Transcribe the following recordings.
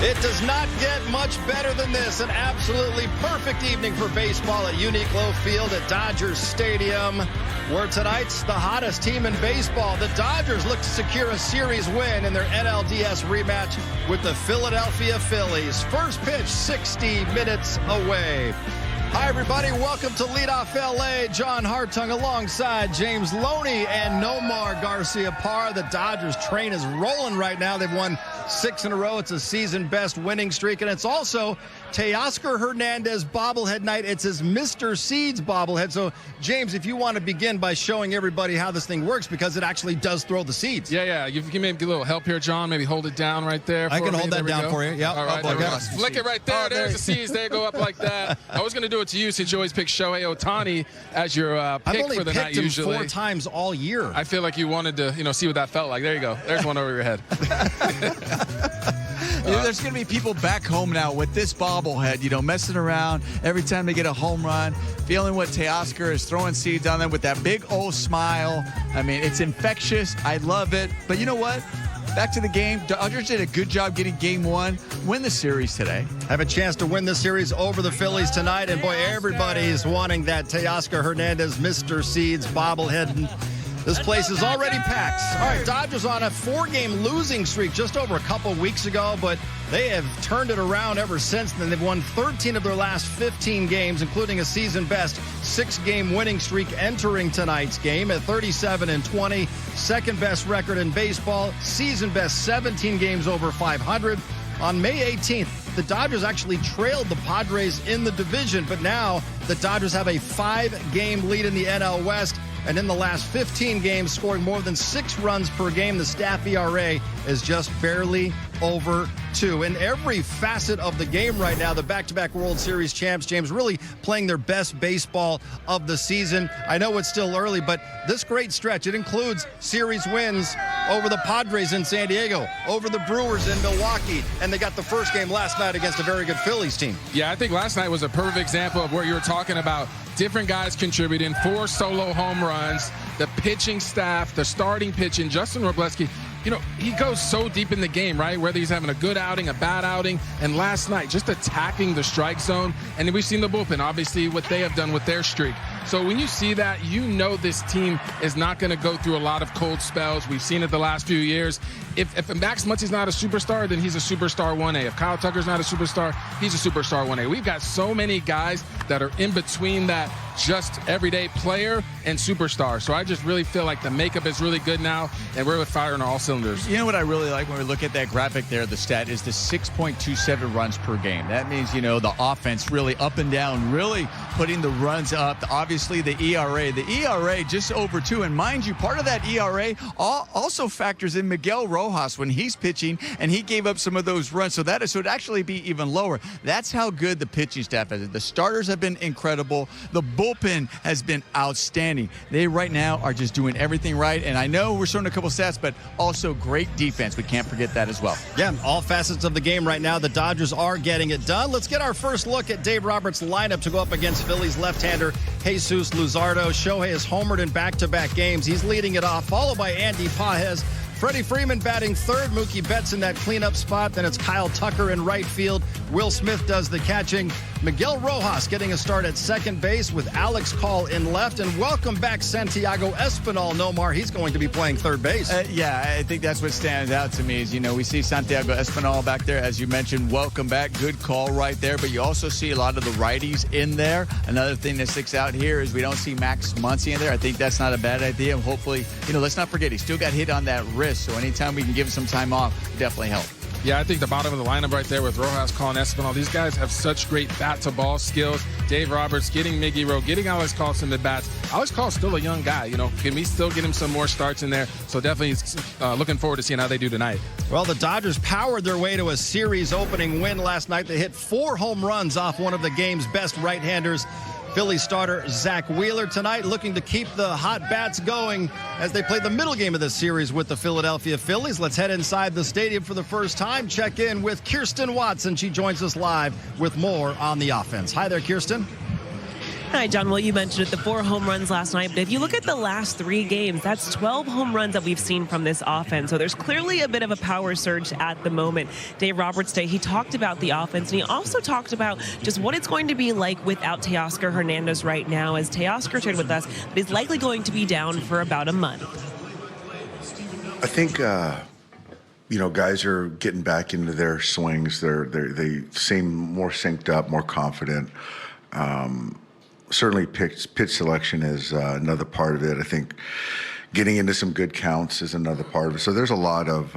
It does not get much better than this. An absolutely perfect evening for baseball at Uniqlo Field at Dodgers Stadium, where tonight's the hottest team in baseball. The Dodgers look to secure a series win in their NLDS rematch with the Philadelphia Phillies. First pitch 60 minutes away. Hi, everybody. Welcome to Leadoff LA. John Hartung alongside James Loney and Nomar Garcia-Parra. The Dodgers train is rolling right now. They've won 6 in a row. It's a season-best winning streak, and it's also Teoscar Hernandez bobblehead night. It's his Mr. Seeds bobblehead. So, James, if you want to begin by showing everybody how this thing works, because it actually does throw the seeds. Yeah. You can maybe get a little help here, John. Maybe hold it down right there. I can hold that down for you. Yeah. All right. Flick it right there. There's the seeds. They go up like that. I was going to do it to you since you always pick Shohei Ohtani as your pick for the night. Usually, 4 times all year. I feel like you wanted to, see what that felt like. There you go. There's one over your head. There's going to be people back home now with this bobblehead, messing around every time they get a home run, feeling what Teoscar is throwing seeds on them with that big old smile. I mean, it's infectious. I love it. But you know what? Back to the game. Dodgers did a good job getting game 1. Win the series today. Have a chance to win the series over the Phillies tonight. And, boy, everybody's wanting that Teoscar Hernandez Mr. Seeds bobblehead. This place is already packed. All right, Dodgers on a 4-game losing streak just over a couple weeks ago, but they have turned it around ever since then. They've won 13 of their last 15 games, including a season-best 6-game winning streak entering tonight's game at 37-20. Second-best record in baseball, season-best 17 games over 500. On May 18th, the Dodgers actually trailed the Padres in the division, but now the Dodgers have a 5-game lead in the NL West. And in the last 15 games, scoring more than 6 runs per game, the staff ERA is just barely over 2. In every facet of the game right now, the back-to-back World Series champs, James, really playing their best baseball of the season. I know it's still early, but this great stretch, it includes series wins over the Padres in San Diego, over the Brewers in Milwaukee, and they got the first game last night against a very good Phillies team. Yeah, I think last night was a perfect example of what you were talking about. Different guys contributing, 4 solo home runs, the pitching staff, the starting pitching. Justin Robleski, he goes so deep in the game, right? Whether he's having a good outing, a bad outing, and last night just attacking the strike zone. And then we've seen the bullpen, obviously, what they have done with their streak. So when you see that, this team is not going to go through a lot of cold spells. We've seen it the last few years. If Max Muncy's not a superstar, then he's a superstar 1A. If Kyle Tucker's not a superstar, he's a superstar 1A. We've got so many guys that are in between that just everyday player and superstar. So I just really feel like the makeup is really good now, and we're firing on all cylinders. You know what I really like when we look at that graphic there, the stat is the 6.27 runs per game. That means, the offense really up and down, really putting the runs up. Obviously, the ERA just over 2. And mind you, part of that ERA also factors in Miguel Rojas when he's pitching, and he gave up some of those runs. So it'd actually be even lower. That's how good the pitching staff is. The starters have been incredible. The bullpen has been outstanding. They right now are just doing everything right. And I know we're showing a couple stats, but also great defense. We can't forget that as well. Yeah, all facets of the game right now. The Dodgers are getting it done. Let's get our first look at Dave Roberts' lineup to go up against Phillies left-hander Jesus Luzardo. Shohei has homered in back-to-back games. He's leading it off, followed by Andy Pages. Freddie Freeman batting third. Mookie Betts in that cleanup spot. Then it's Kyle Tucker in right field. Will Smith does the catching. Miguel Rojas getting a start at second base with Alex Call in left. And welcome back Santiago Espinal. Nomar, he's going to be playing third base. Yeah, I think that's what stands out to me is, we see Santiago Espinal back there. As you mentioned, welcome back. Good call right there. But you also see a lot of the righties in there. Another thing that sticks out here is we don't see Max Muncy in there. I think that's not a bad idea. Hopefully, let's not forget, he still got hit on that wrist. So anytime we can give him some time off, definitely help. Yeah, I think the bottom of the lineup right there with Rojas, Call, and Espinal, these guys have such great bat-to-ball skills. Dave Roberts getting Miggy Rowe, getting Alex Call some at-bats. Alex Call's still a young guy. Can we still get him some more starts in there? So definitely looking forward to seeing how they do tonight. Well, the Dodgers powered their way to a series opening win last night. They hit 4 home runs off one of the game's best right-handers. Phillies starter Zach Wheeler tonight looking to keep the hot bats going as they play the middle game of this series with the Philadelphia Phillies. Let's head inside the stadium for the first time. Check in with Kirsten Watson. She joins us live with more on the offense. Hi there, Kirsten. Hi, John. Well, you mentioned it, the 4 home runs last night. But if you look at the last 3 games, that's 12 home runs that we've seen from this offense. So there's clearly a bit of a power surge at the moment. Dave Roberts today, he talked about the offense, and he also talked about just what it's going to be like without Teoscar Hernandez right now, as Teoscar shared with us, but he's likely going to be down for about a month. I think, guys are getting back into their swings. They seem more synced up, more confident. Certainly pitch selection is another part of it. I think getting into some good counts is another part of it. So there's a lot of,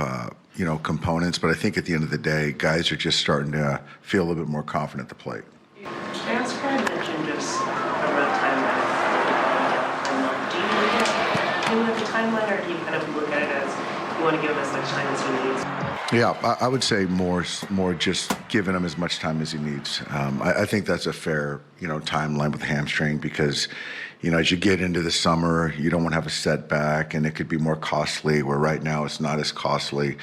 components, but I think at the end of the day, guys are just starting to feel a little bit more confident at the plate. Teoscar mentioned just a rough timeline. Do you look at him as a timeline, or do you kind of look at it as you want to give him as much time as he needs? Yeah, I would say more just giving him as much time as he needs. I think that's a fair, timeline with hamstring because, as you get into the summer, you don't want to have a setback and it could be more costly, where right now it's not as costly.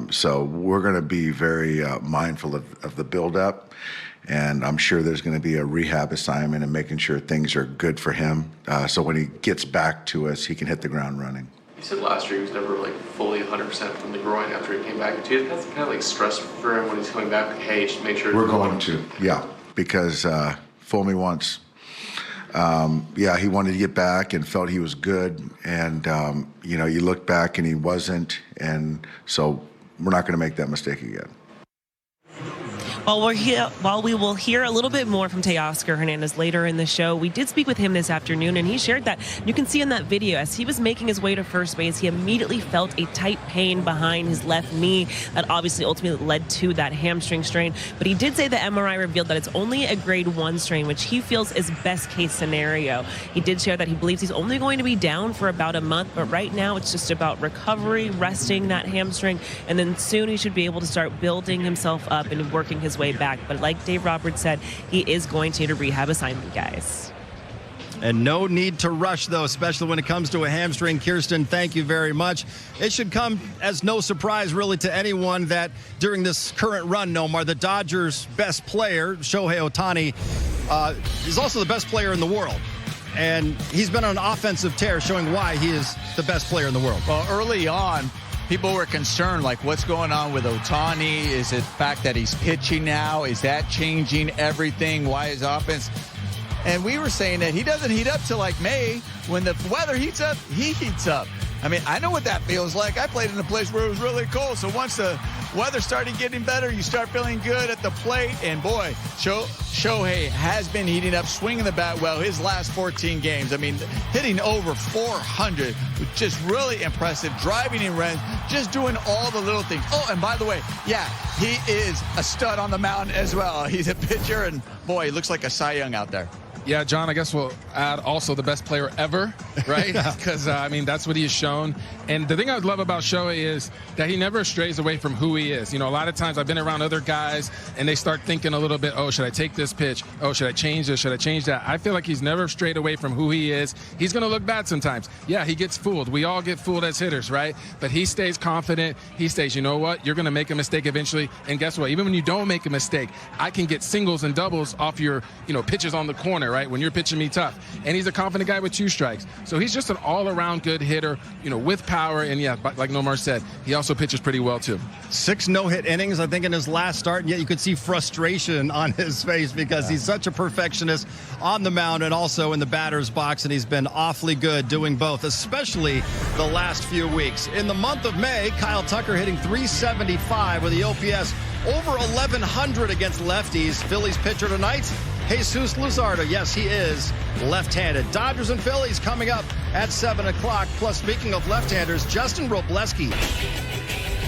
So we're going to be very mindful of the buildup, and I'm sure there's going to be a rehab assignment and making sure things are good for him. So when he gets back to us, he can hit the ground running. You said last year he was never fully 100% from the groin after he came back. Do you have kind of stress for him when he's coming back? Hey, just make sure. We're going to, yeah, because fool me once. He wanted to get back and felt he was good, and you look back and he wasn't, and so we're not going to make that mistake again. While we will hear a little bit more from Teoscar Hernandez later in the show, we did speak with him this afternoon, and he shared that you can see in that video as he was making his way to first base, he immediately felt a tight pain behind his left knee that obviously ultimately led to that hamstring strain. But he did say the MRI revealed that it's only a grade 1 strain, which he feels is best case scenario. He did share that he believes he's only going to be down for about a month, but right now it's just about recovery, resting that hamstring, and then soon he should be able to start building himself up and working his way back. But like Dave Roberts said, he is going to need a rehab assignment, guys. And no need to rush, though, especially when it comes to a hamstring. Kirsten, thank you very much. It should come as no surprise, really, to anyone that during this current run, Nomar, the Dodgers' best player, Shohei Ohtani, is also the best player in the world. And he's been on an offensive tear, showing why he is the best player in the world. Well, early on, people were concerned, what's going on with Ohtani? Is it the fact that he's pitching now? Is that changing everything? Why his offense? And we were saying that he doesn't heat up till May. When the weather heats up, he heats up. I mean, I know what that feels like. I played in a place where it was really cold. So once the weather started getting better, you start feeling good at the plate. And boy, Shohei has been heating up, swinging the bat well his last 14 games. I mean, hitting over 400, just really impressive, driving in runs, just doing all the little things. Oh, and by the way, yeah, he is a stud on the mound as well. He's a pitcher, and boy, he looks like a Cy Young out there. Yeah, John, I guess we'll add also the best player ever, right? Because, that's what he has shown. And the thing I love about Shohei is that he never strays away from who he is. A lot of times I've been around other guys, and they start thinking a little bit, oh, should I take this pitch? Oh, should I change this? Should I change that? I feel like he's never strayed away from who he is. He's going to look bad sometimes. Yeah, he gets fooled. We all get fooled as hitters, right? But he stays confident. He stays, you know what? You're going to make a mistake eventually. And guess what? Even when you don't make a mistake, I can get singles and doubles off your, pitches on the corner, right? When you're pitching me tough. And he's a confident guy with 2 strikes. So he's just an all-around good hitter, with power. And yeah, like Nomar said, he also pitches pretty well too. 6 no-hit innings, I think, in his last start. And yet you could see frustration on his face because he's such a perfectionist on the mound and also in the batter's box. And he's been awfully good doing both, especially the last few weeks. In the month of May, Kyle Tucker hitting .375 with the OPS over 1,100 against lefties. Phillies pitcher tonight, Jesus Luzardo. Yes, he is left-handed. Dodgers and Phillies coming up at 7 o'clock. Plus, speaking of left-handers, Justin Robleski.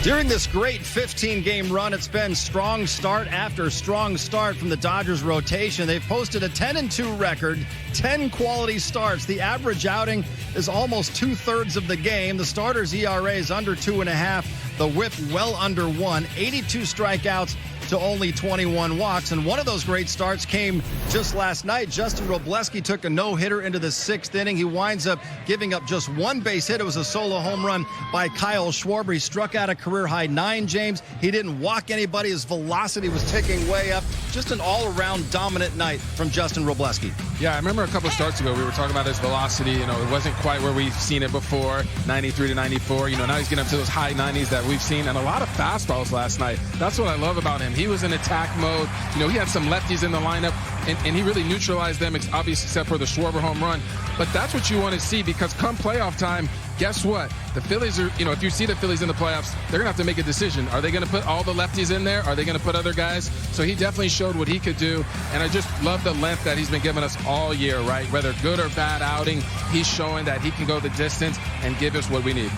During this great 15-game run, it's been strong start after strong start from the Dodgers rotation. They've posted a 10-2 record, 10 quality starts. The average outing is almost 2/3 of the game. The starter's ERA is under 2.5. The whip well under 1. 82 strikeouts, to only 21 walks. And one of those great starts came just last night. Justin Robleski took a no-hitter into the 6th inning. He winds up giving up just one base hit. It was a solo home run by Kyle Schwarber. He struck out a career-high 9, James. He didn't walk anybody. His velocity was ticking way up. Just an all-around dominant night from Justin Robleski. Yeah, I remember a couple of starts ago we were talking about his velocity. You know, it wasn't quite where we've seen it before, 93 to 94. You know, now he's getting up to those high 90s that we've seen, and a lot of fastballs last night. That's what I love about him. He was in attack mode. You know, he had some lefties in the lineup, and he really neutralized them, obviously, except for the Schwarber home run. But that's what you want to see, because come playoff time, guess what? The Phillies are, you know, if you see the Phillies in the playoffs, they're going to have to make a decision. Are they going to put all the lefties in there? Are they going to put other guys? So he definitely showed what he could do, and I just love the length that he's been giving us all year, right? Whether good or bad outing, he's showing that he can go the distance and give us what we need.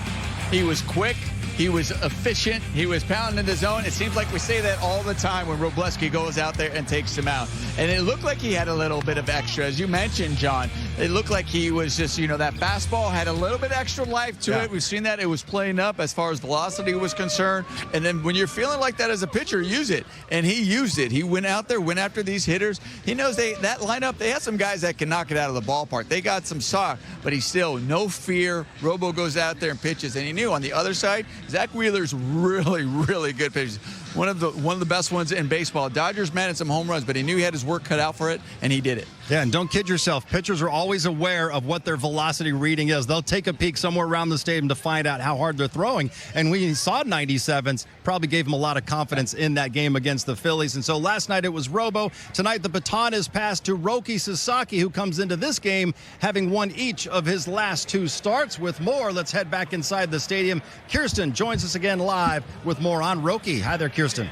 He was quick. He was efficient. He was pounding the zone. It seems like we say that all the time when Robleski goes out there and takes him out. And it looked like he had a little bit of extra. As you mentioned, John, it looked like he was just, you know, that fastball had a little bit extra life to it. We've seen that. It was playing up as far as velocity was concerned. And then when you're feeling like that as a pitcher, use it. And he used it. He went out there, went after these hitters. He knows that lineup, they have some guys that can knock it out of the ballpark. They got some sock, but he's still no fear. Robo goes out there and pitches. And he knew on the other side, Zach Wheeler's really, really good pitcher. One of the best ones in baseball. Dodgers managed some home runs, but he knew he had his work cut out for it, and he did it. Yeah, and don't kid yourself. Pitchers are always aware of what their velocity reading is. They'll take a peek somewhere around the stadium to find out how hard they're throwing. And when he saw 97s, probably gave him a lot of confidence in that game against the Phillies. And so last night it was Robo. Tonight the baton is passed to Roki Sasaki, who comes into this game having won each of his last 2 starts. With more, let's head back inside the stadium. Kirsten joins us again live with more on Roki. Hi there, Kirsten.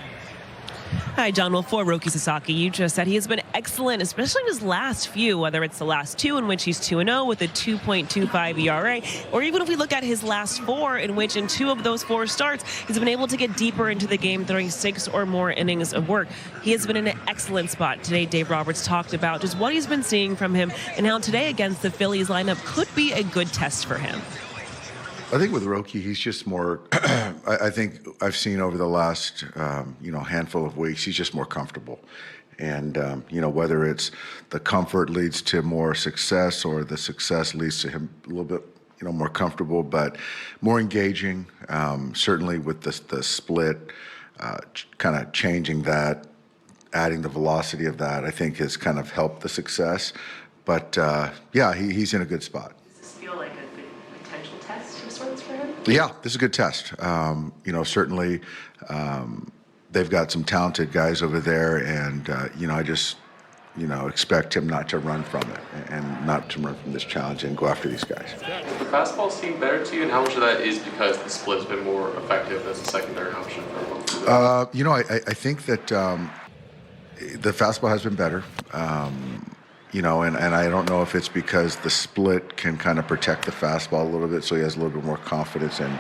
Hi, John. Well, for Roki Sasaki, you just said he has been excellent, especially in his last few, whether it's the last 2 in which he's 2-0 with a 2.25 ERA, or even if we look at his last 4, in which in 2 of those 4 starts, he's been able to get deeper into the game, throwing 6 or more innings of work. He has been in an excellent spot. Today, Dave Roberts talked about just what he's been seeing from him and how today against the Phillies lineup could be a good test for him. I think with Roki, he's just more, I think I've seen over the last, handful of weeks, he's just more comfortable. And, whether it's the comfort leads to more success or the success leads to him a little bit, more comfortable, but more engaging, certainly with the split, kind of changing that, adding the velocity of that, I think has kind of helped the success. But, he's in a good spot. Does this feel like a good potential test of sorts for him? Yeah, this is a good test. Certainly they've got some talented guys over there, and, I just, expect him not to run from it and not to run from this challenge and go after these guys. The fastball seem better to you, and how much of that is because the split's been more effective as a secondary option for him? I think that the fastball has been better. And I don't know if it's because the split can kind of protect the fastball a little bit, so he has a little bit more confidence in,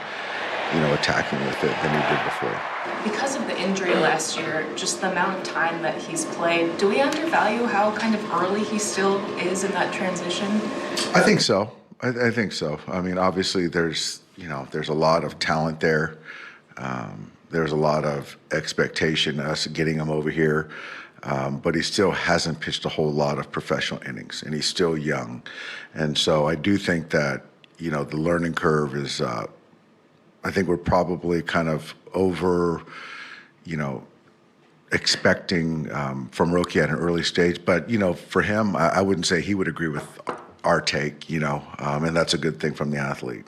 attacking with it than he did before. Because of the injury last year, just the amount of time that he's played, do we undervalue how kind of early he still is in that transition? I think so. I think so. I mean, obviously there's a lot of talent there. There's a lot of expectation, us getting him over here. But he still hasn't pitched a whole lot of professional innings, and he's still young. And so I do think that, the learning curve is, I think we're probably kind of over, expecting from Roki at an early stage. But, for him, I wouldn't say he would agree with our take, and that's a good thing from the athlete.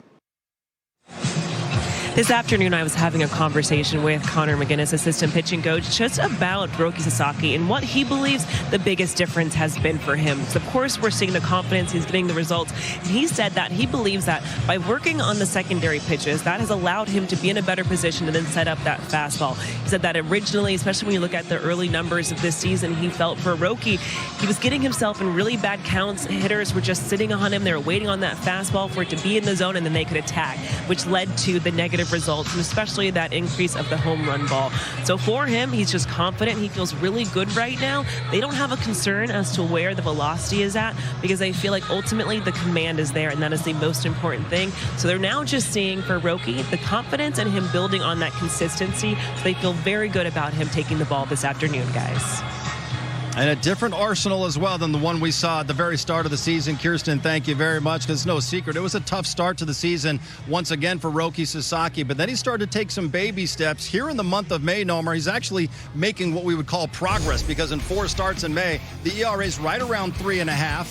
This afternoon, I was having a conversation with Connor McGinnis, assistant pitching coach, just about Roki Sasaki and what he believes the biggest difference has been for him. So, of course, we're seeing the confidence, he's getting the results. And he said that he believes that by working on the secondary pitches, that has allowed him to be in a better position to then set up that fastball. He said that originally, especially when you look at the early numbers of this season, he felt for Roki, he was getting himself in really bad counts. Hitters were just sitting on him. They were waiting on that fastball for it to be in the zone, and then they could attack, which led to the negative positive results, and especially that increase of the home run ball. So for him, he's just confident. He feels really good right now. They don't have a concern as to where the velocity is at because they feel like ultimately the command is there, and that is the most important thing. So they're now just seeing for Roki the confidence and him building on that consistency. So they feel very good about him taking the ball this afternoon, guys. And a different arsenal as well than the one we saw at the very start of the season. Kirsten, thank you very much. It's no secret. It was a tough start to the season once again for Roki Sasaki, but then he started to take some baby steps. Here in the month of May, Nomer, he's actually making what we would call progress because in 4 starts in May, the ERA is right around 3.5.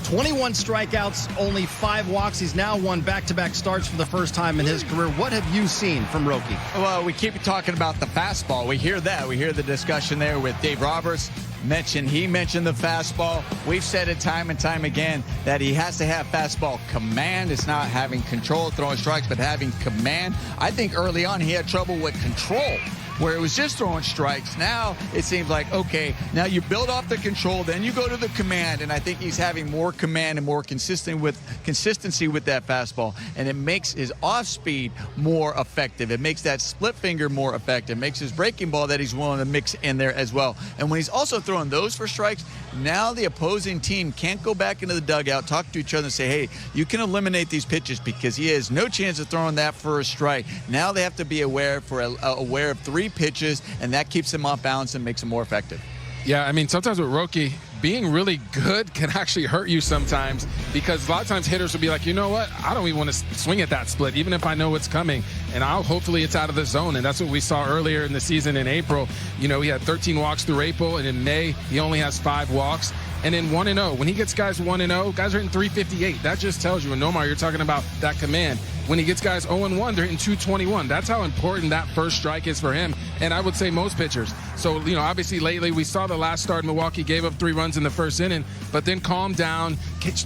21 strikeouts, only 5 walks. He's now won back-to-back starts for the first time in his career. What have you seen from Roki? Well, we keep talking about the fastball. We hear that. We hear the discussion there with Dave Roberts. He mentioned the fastball. We've said it time and time again that he has to have fastball command. It's not having control, throwing strikes, but having command. I think early on he had trouble with control, where it was just throwing strikes. Now it seems like, okay, now you build off the control, then you go to the command, and I think he's having more command and more consistency with that fastball, and it makes his off speed more effective. It makes that split finger more effective. It makes his breaking ball that he's willing to mix in there as well. And when he's also throwing those for strikes, now the opposing team can't go back into the dugout, talk to each other and say, hey, you can eliminate these pitches because he has no chance of throwing that for a strike. Now they have to be aware of 3 pitches, and that keeps him off balance and makes him more effective. Yeah, I mean, sometimes with Roki, being really good can actually hurt you sometimes because a lot of times hitters will be like, you know what, I don't even want to swing at that split, even if I know it's coming. And hopefully it's out of the zone. And that's what we saw earlier in the season in April. You know, he had 13 walks through April, and in May, he only has 5 walks. And in 1-0, when he gets guys 1-0, guys are hitting 358. That just tells you, and Nomar, you're talking about that command. When he gets guys 0-1, they're hitting 221. That's how important that first strike is for him. And I would say most pitchers. So, you know, obviously lately we saw the last start in Milwaukee, gave up 3 runs in the first inning, but then calmed down,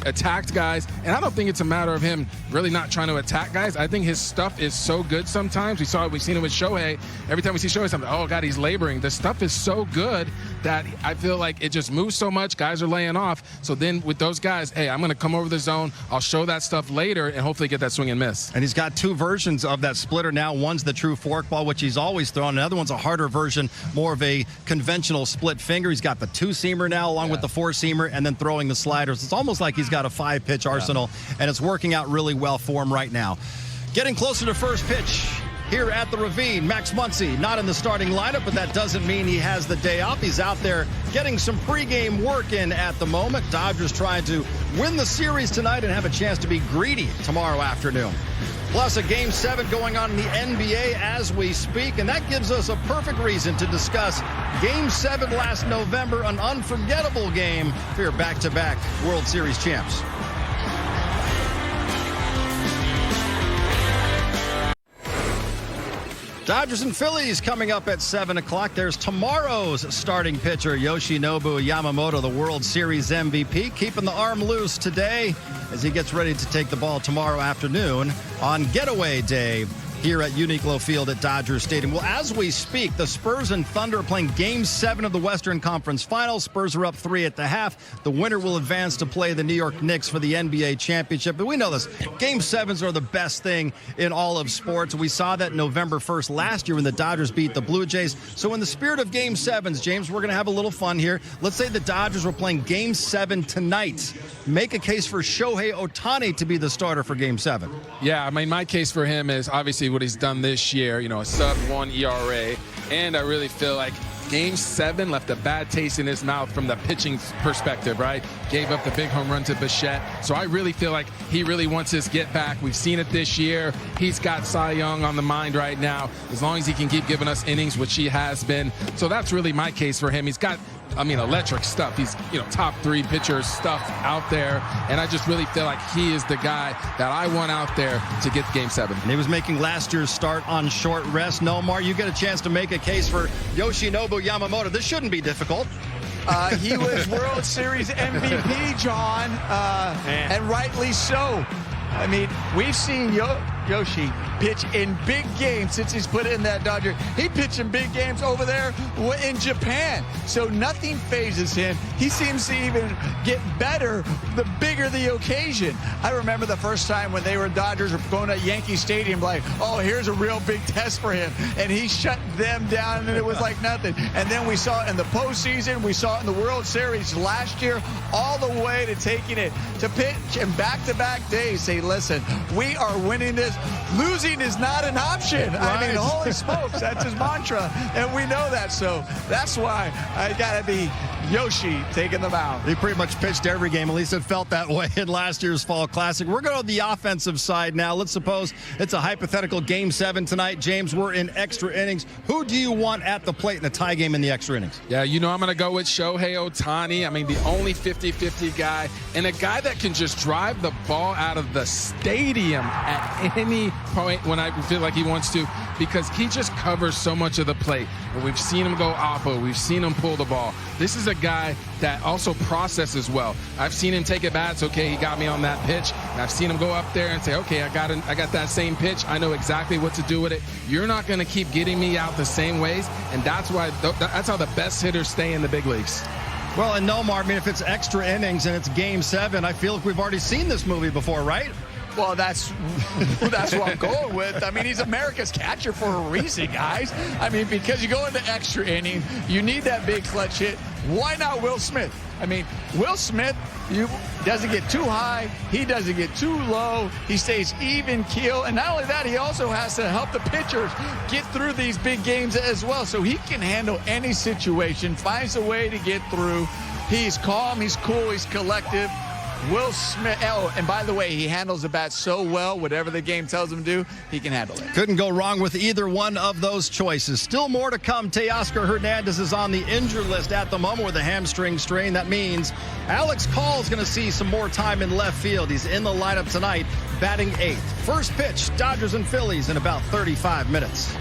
attacked guys. And I don't think it's a matter of him really not trying to attack guys. I think his stuff is so good sometimes. We've seen it with Shohei. Every time we see Shohei, something, oh, God, he's laboring. The stuff is so good that I feel like it just moves so much. Guys are laying off. So then with those guys, hey, I'm going to come over the zone. I'll show that stuff later and hopefully get that swing and miss. And he's got 2 versions of that splitter now. One's the true forkball, which he's always thrown. Another one's a harder version, more of a conventional split finger. He's got the 2-seamer now along with the 4-seamer and then throwing the sliders. It's almost like he's got a 5-pitch arsenal, and it's working out really well for him right now. Getting closer to first pitch here at the Ravine. Max Muncy not in the starting lineup, but that doesn't mean he has the day off. He's out there getting some pregame work in at the moment. Dodgers trying to win the series tonight and have a chance to be greedy tomorrow afternoon. Plus a Game 7 going on in the NBA as we speak, and that gives us a perfect reason to discuss Game 7 last November, an unforgettable game for your back-to-back World Series champs. Dodgers and Phillies coming up at 7 o'clock. There's tomorrow's starting pitcher, Yoshinobu Yamamoto, the World Series MVP, keeping the arm loose today as he gets ready to take the ball tomorrow afternoon on Getaway Day here at Uniqlo Field at Dodger Stadium. Well, as we speak, the Spurs and Thunder are playing Game 7 of the Western Conference Finals. Spurs are up 3 at the half. The winner will advance to play the New York Knicks for the NBA championship. But we know this. Game 7s are the best thing in all of sports. We saw that November 1st last year when the Dodgers beat the Blue Jays. So in the spirit of Game 7s, James, we're going to have a little fun here. Let's say the Dodgers were playing Game 7 tonight. Make a case for Shohei Ohtani to be the starter for Game 7. Yeah, I mean, my case for him is obviously what he's done this year, you know, a sub-1 ERA, and I really feel like Game 7 left a bad taste in his mouth from the pitching perspective, right? Gave up the big home run to Bichette. So I really feel like he really wants his get back. We've seen it this year. He's got Cy Young on the mind right now, as long as he can keep giving us innings, which he has been. So that's really my case for him. He's got, I mean, electric stuff. He's, you know, top 3 pitcher stuff out there. And I just really feel like he is the guy that I want out there to get Game 7. And he was making last year's start on short rest. Nomar, you get a chance to make a case for Yoshinobu Yamamoto. This shouldn't be difficult. He was World Series MVP, John, and rightly so. I mean, we've seen Yoshi pitch in big games since he's put in that Dodger. He pitched in big games over there in Japan. So nothing phases him. He seems to even get better the bigger the occasion. I remember the first time when they were Dodgers were going to Yankee Stadium, like, oh, here's a real big test for him. And he shut them down, and it was like nothing. And then we saw it in the postseason. We saw it in the World Series last year, all the way to taking it to pitch in back-to-back days. Say, listen, we are winning this. Losing is not an option. Right. I mean, holy smokes, that's his mantra, and we know that. So that's why I got to be Yoshi taking the mound. He pretty much pitched every game. At least it felt that way in last year's Fall Classic. We're going to the offensive side now. Let's suppose it's a hypothetical Game 7 tonight. James, we're in extra innings. Who do you want at the plate in a tie game in the extra innings? Yeah, you know I'm going to go with Shohei Ohtani. I mean, the only 50-50 guy, and a guy that can just drive the ball out of the stadium at any point when I feel like he wants to, because he just covers so much of the plate. And we've seen him go oppo. We've seen him pull the ball. This is a guy that also processes well. I've seen him take at bats. Okay, he got me on that pitch. And I've seen him go up there and say, okay, I got that same pitch. I know exactly what to do with it. You're not going to keep getting me out the same ways, and that's how the best hitters stay in the big leagues. Well, and Nomar, I mean, if it's extra innings and it's Game 7, I feel like we've already seen this movie before, right? Well, that's what I'm going with. I mean, he's America's catcher for a reason, guys. I mean, because you go into extra inning, you need that big clutch hit. Why not Will Smith? I mean, Will Smith, doesn't get too high. He doesn't get too low. He stays even keel. And not only that, he also has to help the pitchers get through these big games as well. So he can handle any situation, finds a way to get through. He's calm, he's cool, he's collective. Will Smith, oh, and by the way, he handles the bat so well, whatever the game tells him to do, he can handle it. Couldn't go wrong with either one of those choices. Still more to come. Teoscar Hernandez is on the injured list at the moment with a hamstring strain. That means Alex Call's going to see some more time in left field. He's in the lineup tonight, batting 8th. First pitch, Dodgers and Phillies in about 35 minutes.